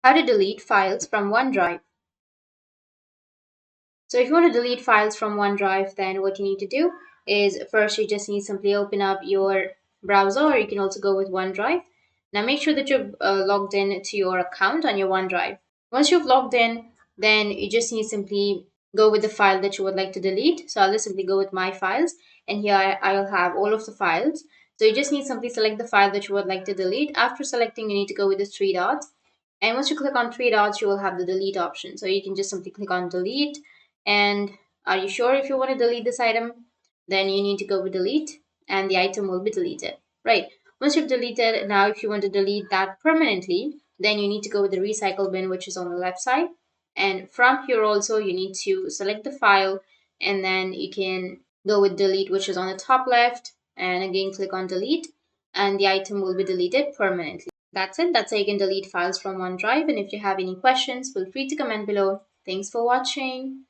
How to delete files from OneDrive. So if you want to delete files from OneDrive, then what you need to do is first you just need to simply open up your browser, or you can also go with OneDrive. Now make sure that you're logged in to your account on your OneDrive. Once you've logged in, then you just need to simply go with the file that you would like to delete. So I'll just simply go with my files, and here I'll have all of the files. So you just need to simply select the file that you would like to delete. After selecting, you need to go with the three dots. And once you click on three dots, you will have the delete option. So you can just simply click on delete. And are you sure if you want to delete this item? Then you need to go with delete and the item will be deleted. Right. Once you've deleted, now if you want to delete that permanently, then you need to go with the recycle bin, which is on the left side. And from here also, you need to select the file and then you can go with delete, which is on the top left. And again, click on delete and the item will be deleted permanently. That's it. That's how you can delete files from OneDrive. And if you have any questions, feel free to comment below. Thanks for watching.